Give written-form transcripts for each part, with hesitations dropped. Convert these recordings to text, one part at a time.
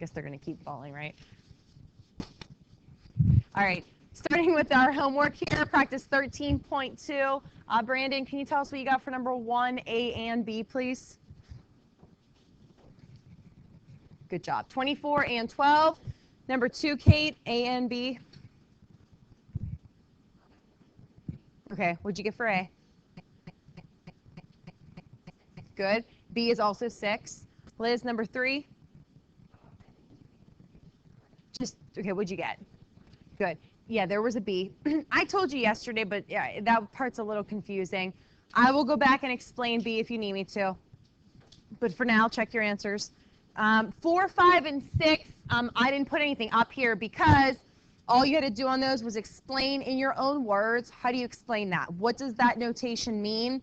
guess they're going to keep falling, right? All right, starting with our homework here, practice 13.2. Brandon, can you tell us what you got for number 1, A and B, please? Good job. 24 and 12. Number 2, Kate, A and B. Okay, what'd you get for A? Good. B is also 6. Liz, number 3. Okay, what'd you get? Good. Yeah, there was a B. I told you yesterday, but yeah, that part's a little confusing. I will go back and explain B if you need me to. But for now, check your answers. 4, 5, and 6, I didn't put anything up here because all you had to do on those was explain in your own words. How do you explain that? What does that notation mean?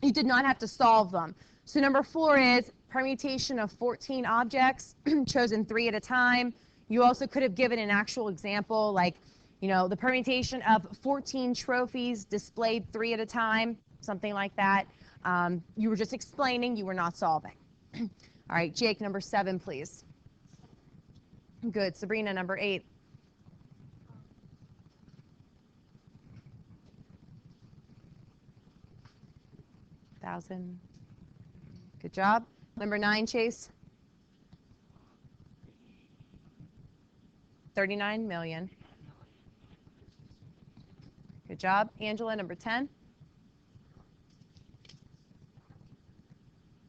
You did not have to solve them. So number 4 is permutation of 14 objects, chosen 3 at a time. You also could have given an actual example, like, you know, the permutation of 14 trophies displayed 3 at a time, something like that. You were just explaining, you were not solving. All right, Jake, number 7, please. Good. Sabrina, number 8. $1,000. Good job. Number 9, Chase. 39 million. Good job. Angela, number 10.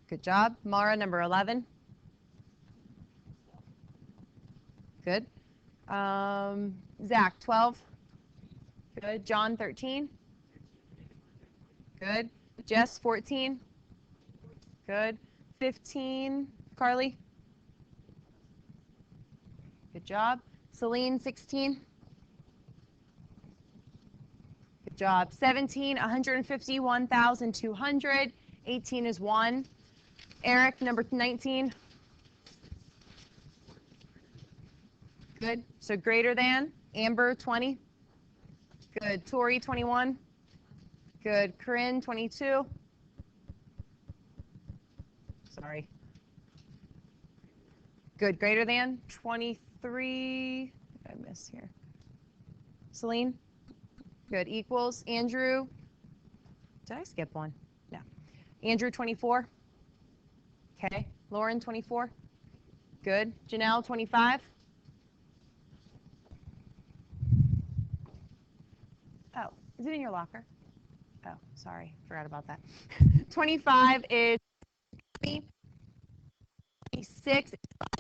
Good job. Mara, number 11. Good. Zach, 12. Good. John, 13. Good. Jess, 14. Good. 15. Carly. Good job. Celine, 16. Good job. 17, 151,200. 18 is 1. Eric, number 19. Good. So greater than. Amber, 20. Good. Tori, 21. Good. Corinne, 22. Sorry. Good. Greater than. 23. What did I miss here? Celine? Good. Equals. Andrew? Did I skip one? No. Andrew, 24. Okay. Lauren, 24. Good. Janelle, 25. Oh, is it in your locker? Oh, sorry. Forgot about that. 25 is 20. 26 is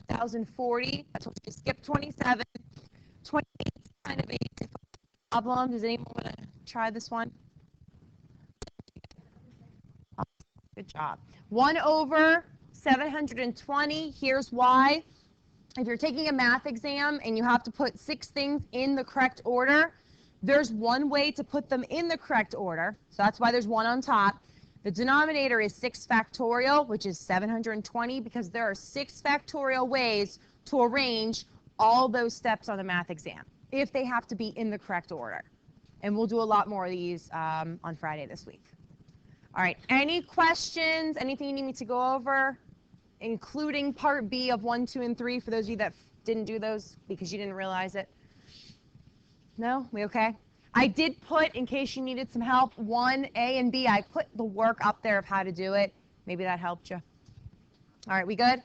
5,040. That's what you skip. 27. 28 is kind of a difficult problem. Does anyone want to try this one? Good job. 1 over 720. Here's why. If you're taking a math exam and you have to put 6 things in the correct order, there's one way to put them in the correct order. So that's why there's 1 on top. The denominator is 6 factorial, which is 720, because there are 6 factorial ways to arrange all those steps on the math exam, if they have to be in the correct order. And we'll do a lot more of these on Friday this week. All right, any questions, anything you need me to go over, including part B of 1, 2, and 3, for those of you that didn't do those because you didn't realize it? No? We okay? I did put, in case you needed some help, 1, A and B. I put the work up there of how to do it. Maybe that helped you. All right, we good?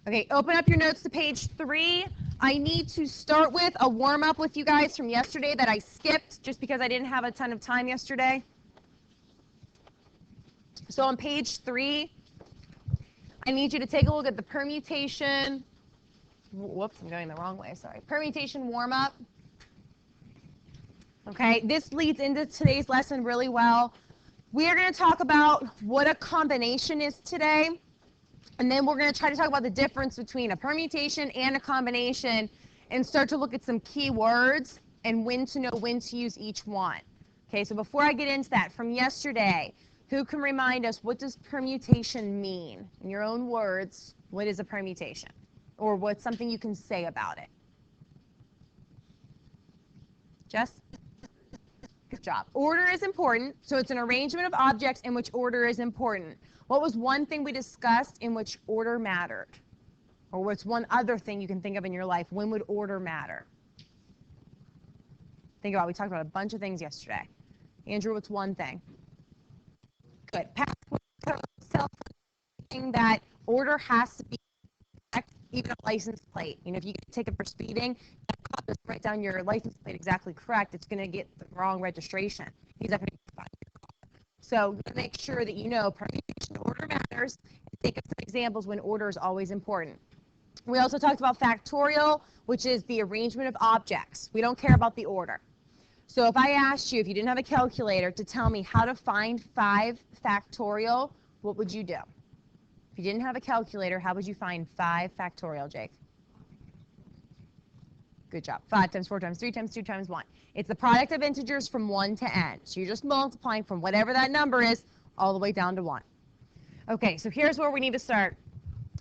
Okay, open up your notes to page 3. I need to start with a warm-up with you guys from yesterday that I skipped just because I didn't have a ton of time yesterday. So on page 3, I need you to take a look at the permutation. Whoops, I'm going the wrong way, sorry. Permutation warm-up. Okay, this leads into today's lesson really well. We are going to talk about what a combination is today, and then we're going to try to talk about the difference between a permutation and a combination and start to look at some key words and when to know when to use each one. Okay, so before I get into that, from yesterday, who can remind us, what does permutation mean? In your own words, what is a permutation? Or what's something you can say about it? Jess? Good job. Order is important, so it's an arrangement of objects in which order is important. What was one thing we discussed in which order mattered? Or what's one other thing you can think of in your life? When would order matter? Think about it. We talked about a bunch of things yesterday. Andrew, what's one thing? Good. Password code, cell phone, that order has to be correct, even a license plate. You know, if you get a ticket for speeding, that cop doesn't write down your license plate exactly correct, it's going to get the wrong registration. He's not going to find your car. So make sure that you know permutation order matters. Think of some examples when order is always important. We also talked about factorial, which is the arrangement of objects. We don't care about the order. So if I asked you, if you didn't have a calculator, to tell me how to find 5 factorial, what would you do? If you didn't have a calculator, how would you find 5 factorial, Jake? Good job. 5 times 4 times 3 times 2 times 1. It's the product of integers from 1 to n. So you're just multiplying from whatever that number is all the way down to 1. Okay, so here's where we need to start.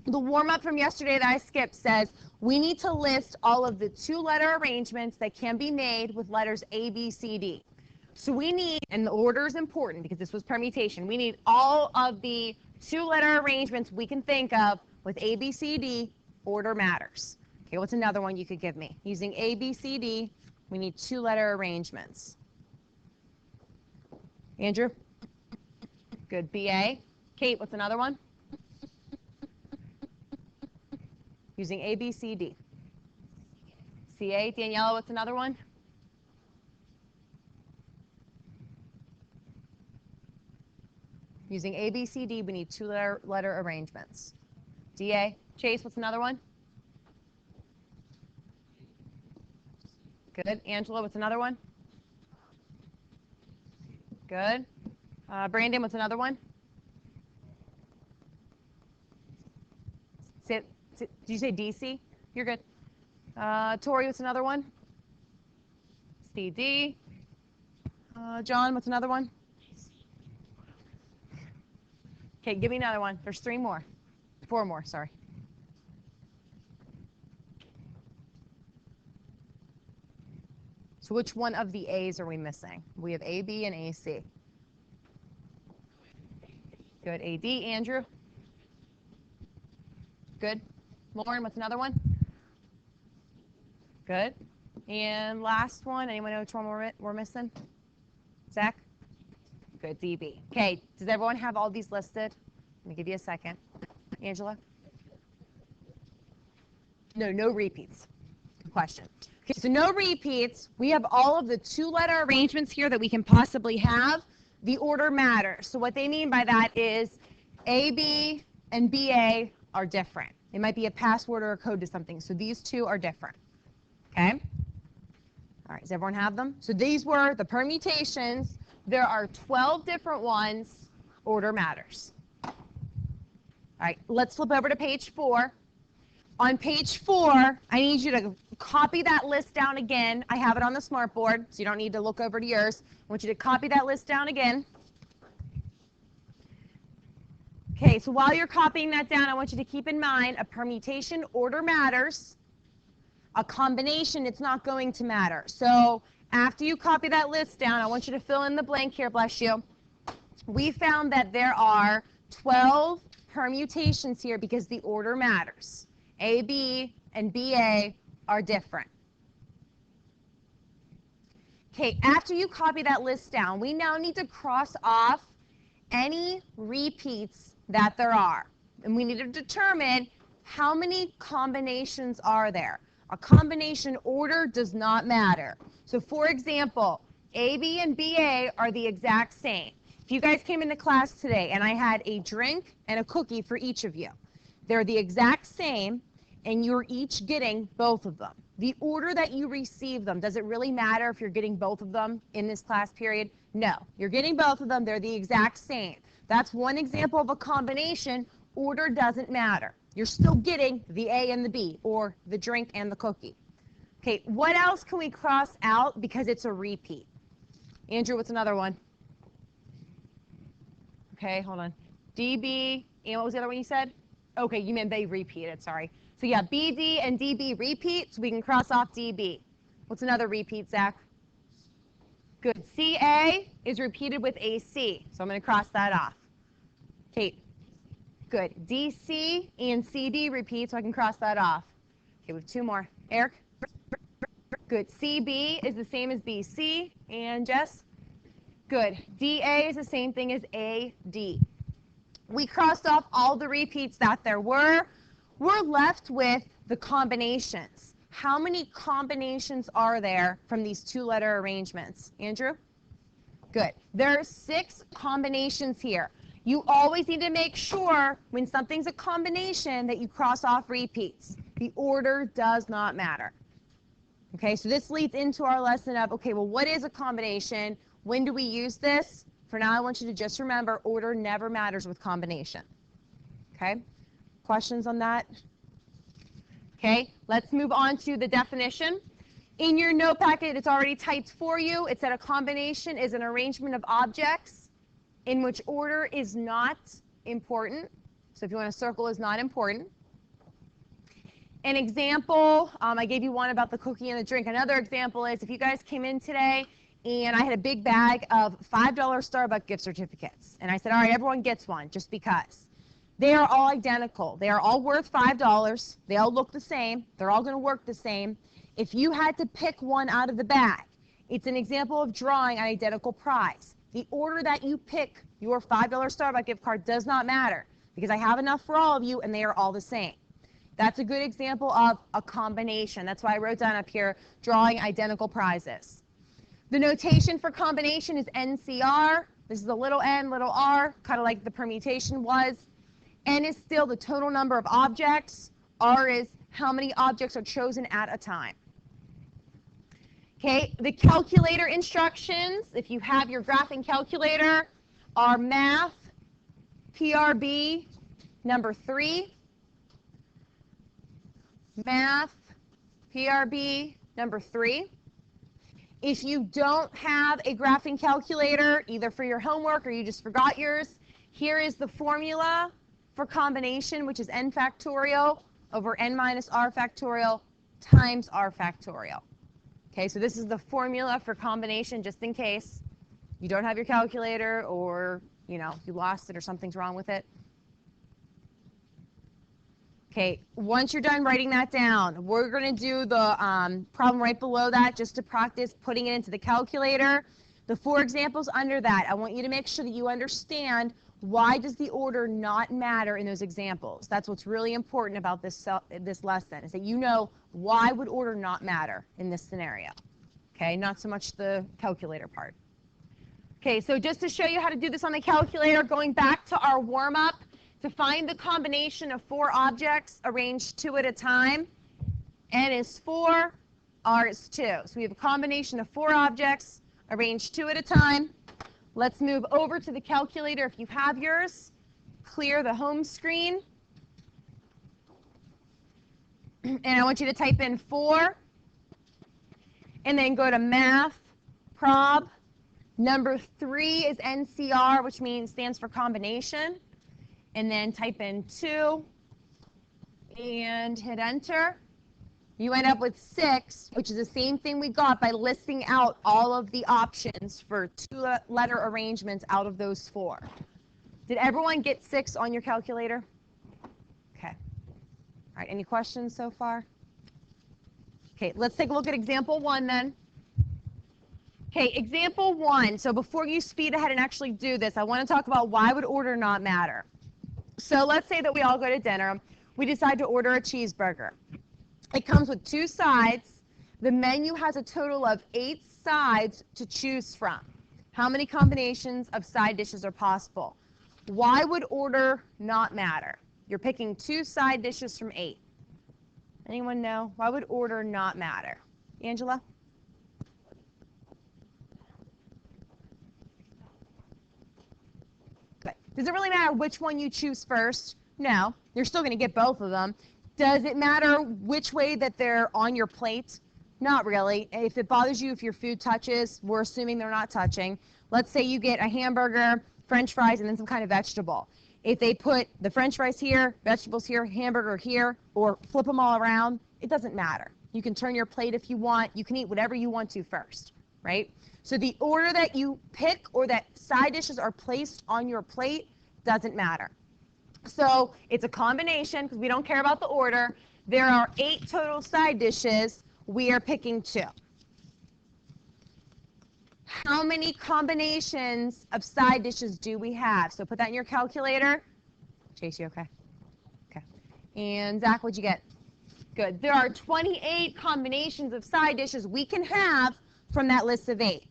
The warm-up from yesterday that I skipped says we need to list all of the 2-letter arrangements that can be made with letters A, B, C, D. So we need, and the order is important because this was permutation, we need all of the 2-letter arrangements we can think of with A, B, C, D. Order matters. Okay, what's another one you could give me? Using A, B, C, D, we need 2-letter arrangements. Andrew? Good. B-A. Kate, what's another one? Using A, B, C, D. C-A. Daniela, what's another one? Using A, B, C, D, we need 2-letter arrangements. D-A. Chase, what's another one? Good. Angela, what's another one? Good. Brandon, what's another one? Did you say DC? You're good. Tori, what's another one? CD. John, what's another one? Okay, give me another one. There's 3 more. 4 more, sorry. So which one of the A's are we missing? We have A, B, and AC. Good. AD. Andrew? Good. Lauren, what's another one? Good. And last one, anyone know which one we're missing? Zach? Good. DB. Okay, does everyone have all these listed? Let me give you a second. Angela? No repeats. Good question. Okay, so no repeats. We have all of the 2-letter arrangements here that we can possibly have. The order matters. So what they mean by that is AB and BA are different. It might be a password or a code to something. So these 2 are different. Okay? All right, does everyone have them? So these were the permutations. There are 12 different ones. Order matters. All right, let's flip over to page 4. On page 4, I need you to copy that list down again. I have it on the smartboard, so you don't need to look over to yours. I want you to copy that list down again. Okay, so while you're copying that down, I want you to keep in mind a permutation order matters. A combination, it's not going to matter. So after you copy that list down, I want you to fill in the blank here, bless you. We found that there are 12 permutations here because the order matters. A, B, and BA are different. Okay, after you copy that list down, we now need to cross off any repeats that there are. And we need to determine how many combinations are there. A combination order does not matter. So for example, AB and BA are the exact same. If you guys came into class today and I had a drink and a cookie for each of you, they're the exact same and you're each getting both of them. The order that you receive them, does it really matter if you're getting both of them in this class period? No, you're getting both of them, they're the exact same. That's one example of a combination. Order doesn't matter. You're still getting the A and the B, or the drink and the cookie. Okay, what else can we cross out because it's a repeat? Andrew, what's another one? Okay, hold on. DB, and what was the other one you said? Okay, you meant they repeated, sorry. So yeah, BD and DB repeat, so we can cross off DB. What's another repeat, Zach? Good. CA is repeated with AC, so I'm going to cross that off. Kate? Good. DC and CD repeat, so I can cross that off. Okay, we have two more. Eric? Good. CB is the same as BC. And Jess? Good. DA is the same thing as AD. We crossed off all the repeats that there were. We're left with the combinations. How many combinations are there from these two-letter arrangements? Andrew? Good. There are 6 combinations here. You always need to make sure when something's a combination that you cross off repeats. The order does not matter. Okay, so this leads into our lesson of, okay, well, what is a combination? When do we use this? For now, I want you to just remember order never matters with combination. Okay, questions on that? Okay, let's move on to the definition. In your note packet, it's already typed for you. It said a combination is an arrangement of objects in which order is not important. So if you want to circle is not important. An example, I gave you one about the cookie and the drink. Another example is if you guys came in today and I had a big bag of $5 Starbucks gift certificates. And I said, all right, everyone gets one just because. They are all identical. They are all worth $5. They all look the same. They're all going to work the same. If you had to pick one out of the bag, it's an example of drawing an identical prize. The order that you pick your $5 Starbucks gift card does not matter because I have enough for all of you and they are all the same. That's a good example of a combination. That's why I wrote down up here, drawing identical prizes. The notation for combination is NCR. This is a little n, little r, kind of like the permutation was. N is still the total number of objects. R is how many objects are chosen at a time. Okay, the calculator instructions, if you have your graphing calculator, are math, PRB, number 3. Math, PRB, number 3. If you don't have a graphing calculator, either for your homework or you just forgot yours, here is the formula for combination, which is n factorial over n minus r factorial times r factorial. Okay, so this is the formula for combination just in case you don't have your calculator or, you lost it or something's wrong with it. Okay, once you're done writing that down, we're going to do the problem right below that just to practice putting it into the calculator. The 4 examples under that, I want you to make sure that you understand why does the order not matter in those examples. That's what's really important about this lesson, is that you know why would order not matter in this scenario. Okay, not so much the calculator part. Okay, so just to show you how to do this on the calculator, going back to our warm-up, to find the combination of 4 objects arranged 2 at a time, n is 4, r is 2. So we have a combination of 4 objects arranged 2 at a time. Let's move over to the calculator if you have yours. Clear the home screen. And I want you to type in 4, and then go to math, prob. Number 3 is NCR, which stands for combination. And then type in 2 and hit enter. You end up with 6, which is the same thing we got by listing out all of the options for 2-letter arrangements out of those 4. Did everyone get 6 on your calculator? Okay. All right, any questions so far? Okay, let's take a look at example 1 then. Okay, example 1. So before you speed ahead and actually do this, I want to talk about why would order not matter. So let's say that we all go to dinner. We decide to order a cheeseburger. It comes with 2 sides. The menu has a total of 8 sides to choose from. How many combinations of side dishes are possible? Why would order not matter? You're picking 2 side dishes from 8. Anyone know? Why would order not matter? Angela? Does it really matter which one you choose first? No, you're still going to get both of them. Does it matter which way that they're on your plate? Not really. If it bothers you if your food touches, we're assuming they're not touching. Let's say you get a hamburger, French fries, and then some kind of vegetable. If they put the French fries here, vegetables here, hamburger here, or flip them all around, it doesn't matter. You can turn your plate if you want. You can eat whatever you want to first, right? So the order that you pick or that side dishes are placed on your plate doesn't matter. So it's a combination because we don't care about the order. There are 8 total side dishes. We are picking 2. How many combinations of side dishes do we have? So put that in your calculator. Chase, you okay? Okay. And Zach, what'd you get? Good. There are 28 combinations of side dishes we can have from that list of 8.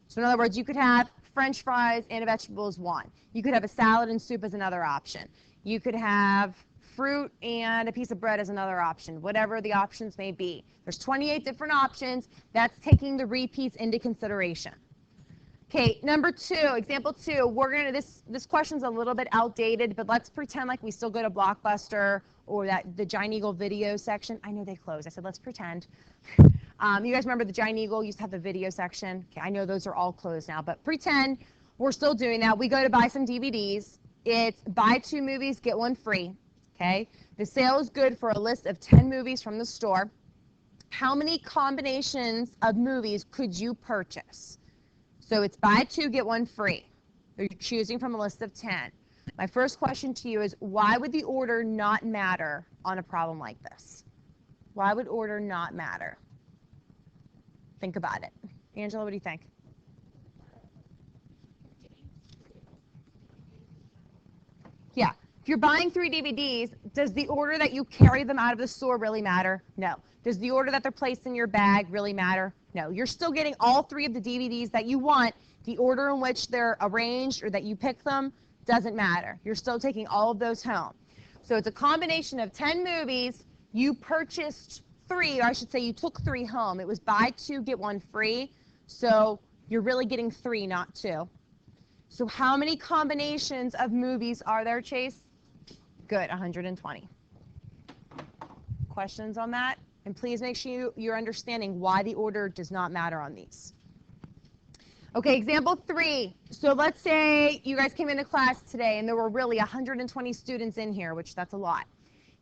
So in other words, you could have French fries and a vegetable as one. You could have a salad and soup as another option. You could have fruit and a piece of bread as another option, whatever the options may be. There's 28 different options. That's taking the repeats into consideration. Okay, number 2, example 2, this question's a little bit outdated, but let's pretend like we still go to Blockbuster or the Giant Eagle video section. I know they closed. I said let's pretend. You guys remember the Giant Eagle used to have the video section? Okay, I know those are all closed now, but pretend we're still doing that. We go to buy some DVDs. It's buy 2 movies, get 1 free. Okay, the sale is good for a list of 10 movies from the store. How many combinations of movies could you purchase? So it's buy 2, get 1 free. You're choosing from a list of 10. My first question to you is, why would the order not matter on a problem like this? Why would order not matter? Think about it. Angela, what do you think? Yeah. If you're buying 3 DVDs, does the order that you carry them out of the store really matter? No. Does the order that they're placed in your bag really matter? No. You're still getting all 3 of the DVDs that you want. The order in which they're arranged or that you pick them doesn't matter. You're still taking all of those home. So it's a combination of 10 movies. You purchased 3, or I should say you took 3 home. It was buy 2, get 1 free. So you're really getting 3, not 2. So how many combinations of movies are there, Chase? Good, 120. Questions on that? And please make sure you're understanding why the order does not matter on these. Okay, example 3. So let's say you guys came into class today and there were really 120 students in here, which that's a lot.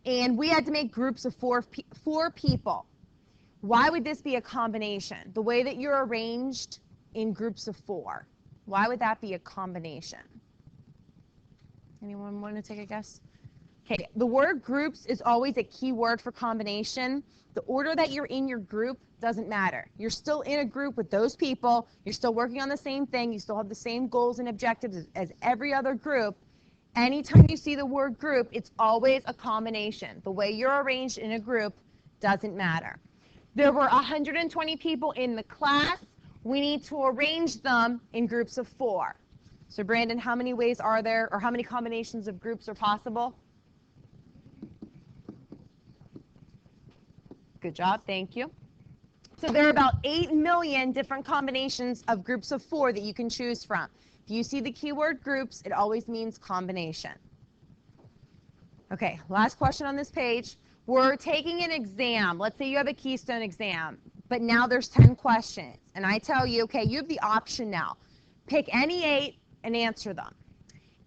And we had to make groups of 4 people. Why would this be a combination? The way that you're arranged in groups of 4. Why would that be a combination? Anyone want to take a guess? Okay, the word groups is always a key word for combination. The order that you're in your group doesn't matter. You're still in a group with those people. You're still working on the same thing. You still have the same goals and objectives as every other group. Anytime you see the word group, it's always a combination. The way you're arranged in a group doesn't matter. There were 120 people in the class. We need to arrange them in groups of 4. So Brandon, how many ways are there, or how many combinations of groups are possible? Good job, thank you. So there are about 8 million different combinations of groups of 4 that you can choose from. If you see the keyword groups, it always means combination. Okay, last question on this page. We're taking an exam. Let's say you have a Keystone exam, but now there's 10 questions. And I tell you, okay, you have the option now. Pick any 8 and answer them.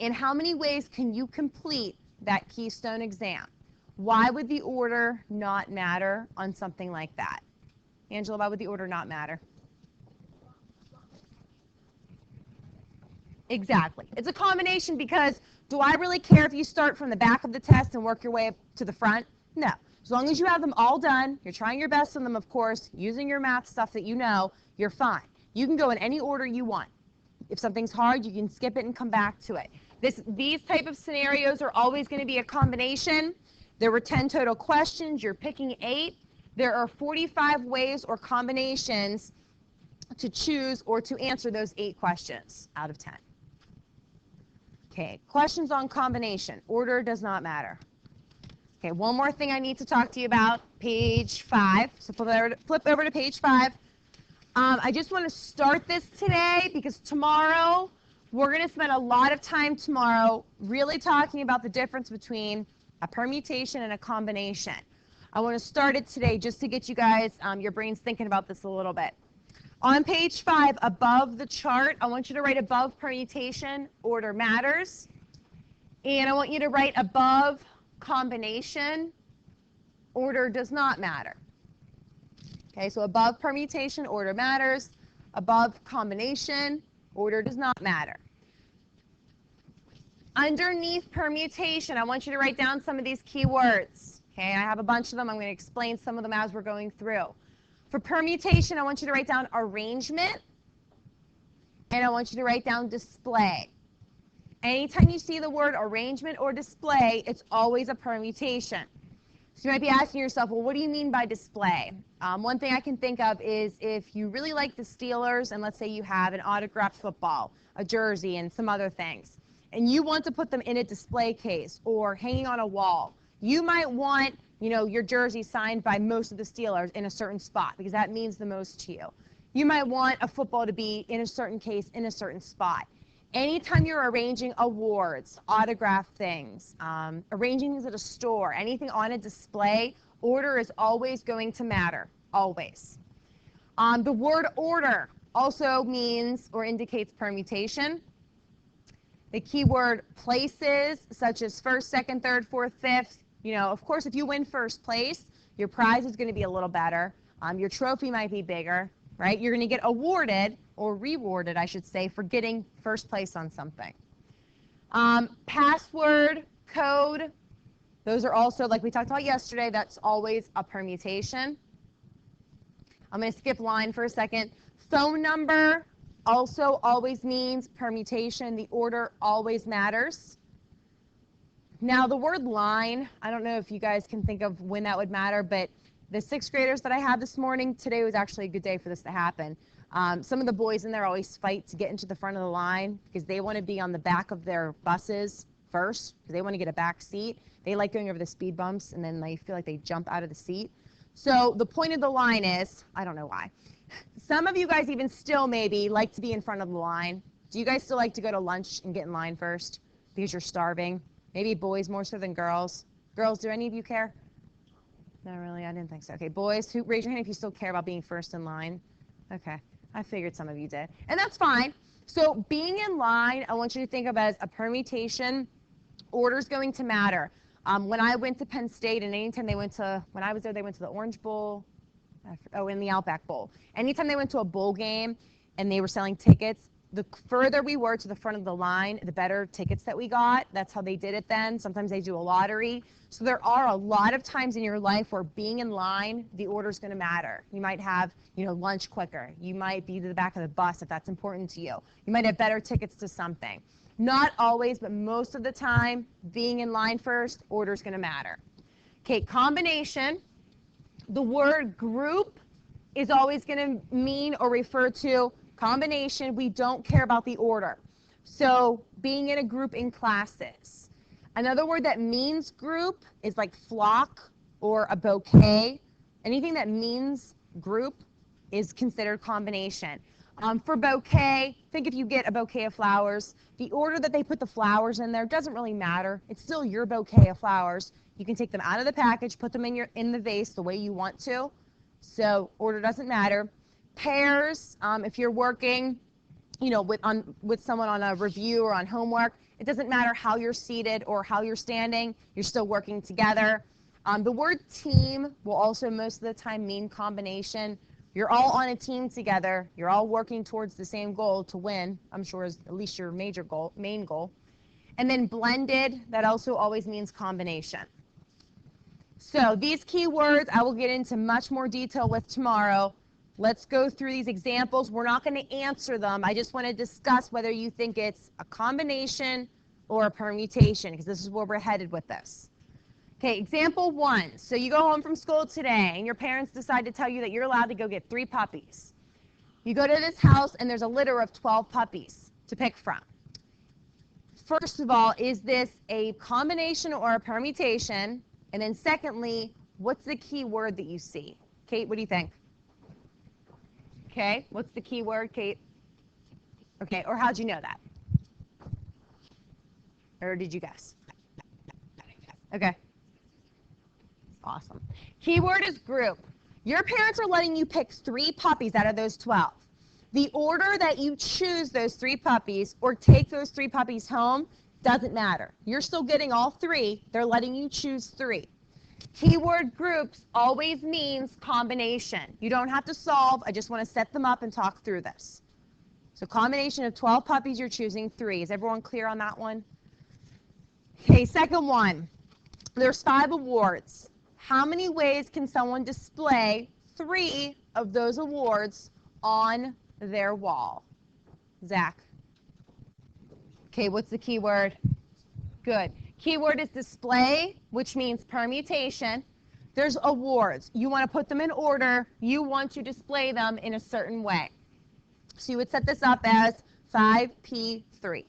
In how many ways can you complete that Keystone exam? Why would the order not matter on something like that? Angela, why would the order not matter? Exactly. It's a combination because do I really care if you start from the back of the test and work your way up to the front? No. As long as you have them all done, you're trying your best on them, of course, using your math stuff that you know, you're fine. You can go in any order you want. If something's hard, you can skip it and come back to it. These type of scenarios are always going to be a combination. There were 10 total questions. You're picking 8. There are 45 ways or combinations to choose or to answer those 8 questions out of 10. Okay, questions on combination. Order does not matter. Okay, one more thing I need to talk to you about, page 5. So flip over to page 5. I just want to start this today because tomorrow we're going to spend a lot of time tomorrow really talking about the difference between a permutation and a combination. I want to start it today just to get you guys, your brains thinking about this a little bit. On page 5, above the chart, I want you to write above permutation, order matters. And I want you to write above combination, order does not matter. Okay, so above permutation, order matters. Above combination, order does not matter. Underneath permutation, I want you to write down some of these key words. Okay, I have a bunch of them. I'm going to explain some of them as we're going through. For permutation, I want you to write down arrangement, and I want you to write down display. Anytime you see the word arrangement or display, it's always a permutation. So you might be asking yourself, well, what do you mean by display? One thing I can think of is if you really like the Steelers, and let's say you have an autographed football, a jersey, and some other things, and you want to put them in a display case or hanging on a wall, you might want, your jersey signed by most of the Steelers in a certain spot because that means the most to you. You might want a football to be in a certain case in a certain spot. Anytime you're arranging awards, autograph things, arranging things at a store, anything on a display, order is always going to matter, always. The word order also means or indicates permutation. The keyword places, such as first, second, third, fourth, fifth. Of course, if you win first place, your prize is going to be a little better. Your trophy might be bigger, right? You're going to get awarded, or rewarded, I should say, for getting first place on something. Password, code, those are also, like we talked about yesterday, that's always a permutation. I'm going to skip line for a second. Phone number also always means permutation. The order always matters. Now, the word line, I don't know if you guys can think of when that would matter, but the sixth graders that I had this morning, today was actually a good day for this to happen. Some of the boys in there always fight to get into the front of the line because they want to be on the back of their buses first because they want to get a back seat. They like going over the speed bumps, and then they feel like they jump out of the seat. So the point of the line is, I don't know why. Some of you guys even still maybe like to be in front of the line. Do you guys still like to go to lunch and get in line first because you're starving? Maybe boys more so than girls. Girls, do any of you care? No, really? I didn't think so. Okay, boys, raise your hand if you still care about being first in line. Okay, I figured some of you did. And that's fine. So being in line, I want you to think of as a permutation. Order's going to matter. When I went to Penn State, and anytime when I was there, they went to the Orange Bowl, in the Outback Bowl. Anytime they went to a bowl game and they were selling tickets, the further we were to the front of the line, the better tickets that we got. That's how they did it then. Sometimes they do a lottery. So there are a lot of times in your life where being in line, the order's going to matter. You might have, lunch quicker. You might be to the back of the bus if that's important to you. You might have better tickets to something. Not always, but most of the time, being in line first, order's going to matter. Okay, combination. The word group is always going to mean or refer to combination. We don't care about the order. So being in a group in classes. Another word that means group is like flock or a bouquet. Anything that means group is considered combination. For bouquet, think if you get a bouquet of flowers, the order that they put the flowers in there doesn't really matter. It's still your bouquet of flowers. You can take them out of the package, put them in the vase the way you want to. So order doesn't matter. Pairs, if you're working, with someone on a review or on homework, it doesn't matter how you're seated or how you're standing. You're still working together. The word team will also most of the time mean combination. You're all on a team together. You're all working towards the same goal to win. I'm sure is at least your main goal. And then blended, that also always means combination. So these key words I will get into much more detail with tomorrow. Let's go through these examples. We're not going to answer them. I just want to discuss whether you think it's a combination or a permutation, because this is where we're headed with this. Okay, example 1. So you go home from school today, and your parents decide to tell you that you're allowed to go get 3 puppies. You go to this house, and there's a litter of 12 puppies to pick from. First of all, is this a combination or a permutation? And then secondly, what's the key word that you see? Kate, what do you think? Okay, what's the key word, Kate? Okay, or how'd you know that? Or did you guess? Okay. Awesome. Keyword is group. Your parents are letting you pick 3 puppies out of those 12. The order that you choose those 3 puppies or take those 3 puppies home doesn't matter. You're still getting all 3. They're letting you choose 3. Keyword groups always means combination. You don't have to solve. I just want to set them up and talk through this. So combination of 12 puppies, you're choosing 3. Is everyone clear on that one? Okay, second one. There's 5 awards. How many ways can someone display 3 of those awards on their wall? Zach. Okay, what's the keyword? Good. Keyword is display, which means permutation. There's awards. You want to put them in order. You want to display them in a certain way. So you would set this up as 5P3.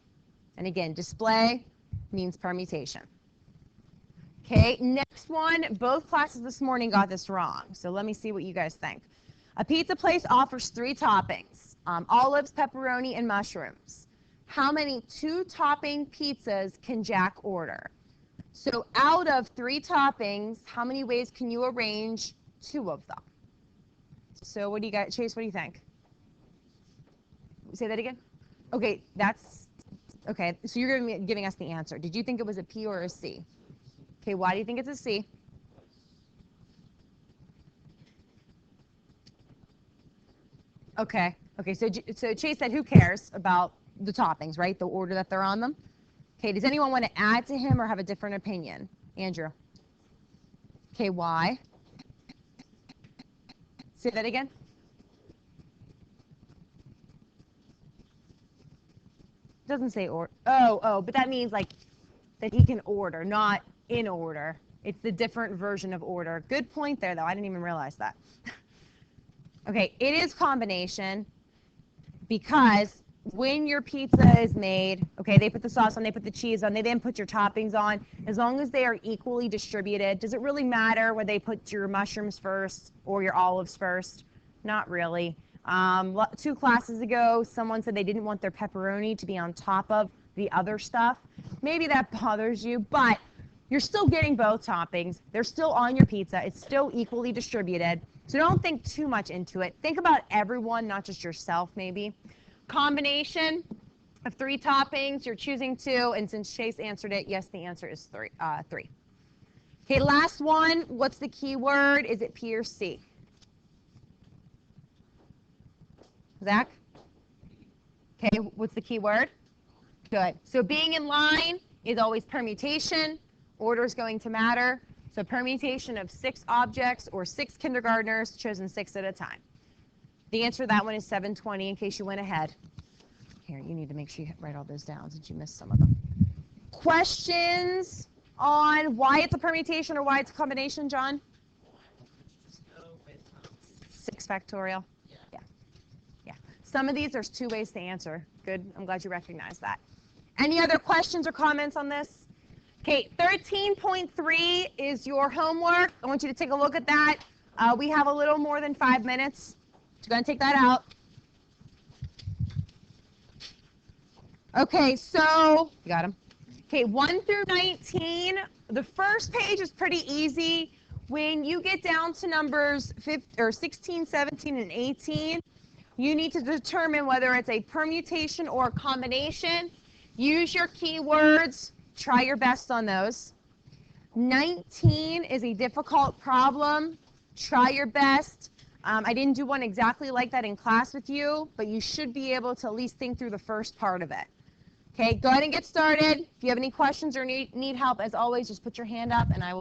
And again, display means permutation. Okay, next one. Both classes this morning got this wrong. So let me see what you guys think. A pizza place offers 3 toppings, olives, pepperoni, and mushrooms. How many 2-topping pizzas can Jack order? So out of 3 toppings, how many ways can you arrange 2 of them? So what do you got, Chase, what do you think? Say that again? Okay, okay, so you're giving us the answer. Did you think it was a P or a C? Okay, why do you think it's a C? Okay, so Chase said who cares about the toppings, right? The order that they're on them. Okay, does anyone want to add to him or have a different opinion? Andrew. Okay, why? Say that again. Doesn't say or. Oh, but that means like that he can order, not in order. It's the different version of order. Good point there, though. I didn't even realize that. Okay, it is combination because when your pizza is made, okay, they put the sauce on, they put the cheese on, they then put your toppings on. As long as they are equally distributed, does it really matter whether they put your mushrooms first or your olives first? Not really. 2 classes ago, someone said they didn't want their pepperoni to be on top of the other stuff. Maybe that bothers you, but you're still getting both toppings. They're still on your pizza. It's still equally distributed. So don't think too much into it. Think about everyone, not just yourself, maybe. Combination of 3 toppings, you're choosing 2, and since Chase answered it, yes, the answer is 3. Okay, last one. What's the key word? Is it P or C? Zach? Okay, what's the key word? Good. So being in line is always permutation. Order is going to matter. So permutation of 6 objects or 6 kindergartners, chosen 6 at a time. The answer to that one is 720 in case you went ahead. Here, you need to make sure you write all those down since you missed some of them. Questions on why it's a permutation or why it's a combination, John? 6 factorial? Yeah. Some of these, there's 2 ways to answer. Good. I'm glad you recognize that. Any other questions or comments on this? Okay, 13.3 is your homework. I want you to take a look at that. We have a little more than 5 minutes. So go ahead and take that out. Okay, so you got them. Okay, 1 through 19. The first page is pretty easy. When you get down to numbers 16, 17, and 18, you need to determine whether it's a permutation or a combination. Use your keywords. Try your best on those. 19 is a difficult problem. Try your best. I didn't do one exactly like that in class with you, but you should be able to at least think through the first part of it. Okay, go ahead and get started. If you have any questions or need help, as always, just put your hand up and I will